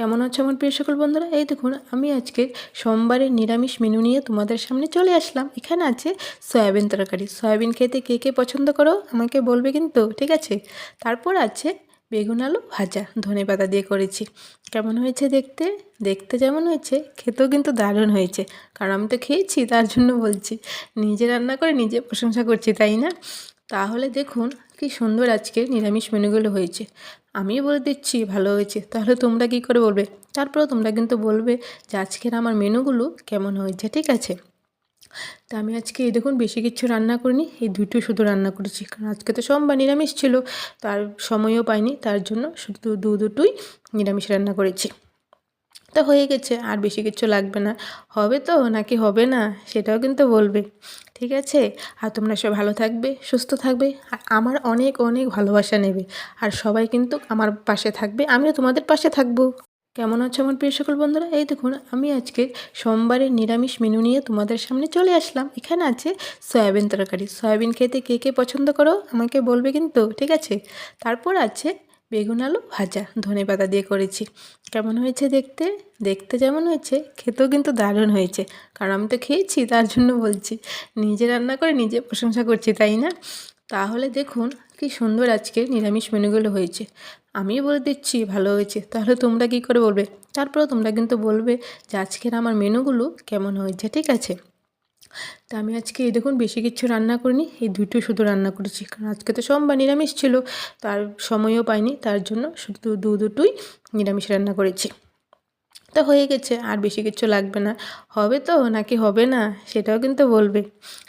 কেমন আছো আমার প্রিয় সকল বন্ধুরা? এই দেখুন আমি আজকে সোমবারের নিরামিষ মেনু নিয়ে তোমাদের সামনে চলে আসলাম। এখানে আছে সয়াবিন তরকারি। সয়াবিন খেতে কে কে পছন্দ করো আমাকে বলবে কিন্তু, ঠিক আছে? তারপর আছে বেগুন আলু ভাজা, ধনেপাতা দিয়ে করেছি। কেমন হয়েছে দেখতে? দেখতে যেমন হয়েছে খেতেও কিন্তু দারুণ হয়েছে, কারণ আমি তো খেয়েছি তার জন্য বলছি। নিজে রান্না করে নিজে প্রশংসা করছি, তাই না? তাহলে দেখুন কি সুন্দর আজকে নিরামিষ মেনুগুলো হয়েছে। আমি বলে দিচ্ছি ভালো হয়েছে, তাহলে তোমরা কী করে বলবে? তারপরেও তোমরা কিন্তু বলবে যে আজকের আমার মেনুগুলো কেমন হয়েছে, ঠিক আছে? তা আমি আজকে এই দেখুন বেশি কিছু রান্না করিনি, এই দুটো শুধু রান্না করেছি, কারণ আজকে তো সোমবার নিরামিষ ছিল, তার সময়ও পাইনি, তার জন্য শুধু দুটোই নিরামিষ রান্না করেছি। তো হয়ে গেছে, আর বেশি কিছু লাগবে না। হবে তো নাকি হবে না সেটাও কিন্তু বলবে, ঠিক আছে? আর তোমরা সব ভালো থাকবে, সুস্থ থাকবে, আর আমার অনেক অনেক ভালোবাসা নেবে। আর সবাই কিন্তু আমার পাশে থাকবে, আমিও তোমাদের পাশে থাকবো। কেমন আছো আমার প্রিয় সকল বন্ধুরা? এই দেখুন আমি আজকে সোমবারের নিরামিষ মেনু নিয়ে তোমাদের সামনে চলে আসলাম। এখানে আছে সয়াবিন তরকারি। সয়াবিন খেতে কে কে পছন্দ করো আমাকে বলবে কিন্তু, ঠিক আছে? তারপর আছে বেগুন আলু ভাজা, ধনেপাতা দিয়ে করেছি। কেমন হয়েছে দেখতে? দেখতে যেমন হয়েছে খেতেও কিন্তু দারুণ হয়েছে, কারণ আমি তো খেয়েছি তার জন্য বলছি। নিজে রান্না করে নিজে প্রশংসা করছি, তাই না? তাহলে দেখুন কি সুন্দর আজকে নিরামিষ মেনুগুলো হয়েছে। আমি বলে দিচ্ছি ভালো হয়েছে, তাহলে তোমরা কী করে বলবে? তারপরেও তোমরা কিন্তু বলবে যে আজকের আমার মেনুগুলো কেমন হয়েছে, ঠিক আছে? তা আমি আজকে এই দেখুন বেশি কিছু রান্না করিনি, এই দুটো শুধু রান্না করেছি, কারণ আজকে তো সোমবার নিরামিষ ছিল, তার সময়ও পাইনি, তার জন্য শুধু দুটোই নিরামিষ রান্না করেছি। তো হয়ে গেছে, আর বেশি কিছু লাগবে না। হবে তো নাকি হবে না সেটাও কিন্তু বলবে,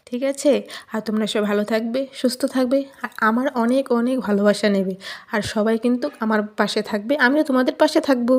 ঠিক আছে? আর তোমরা সব ভালো থাকবে, সুস্থ থাকবে, আর আমার অনেক অনেক ভালোবাসা নেবে। আর সবাই কিন্তু আমার পাশে থাকবে, আমিও তোমাদের পাশে থাকবো।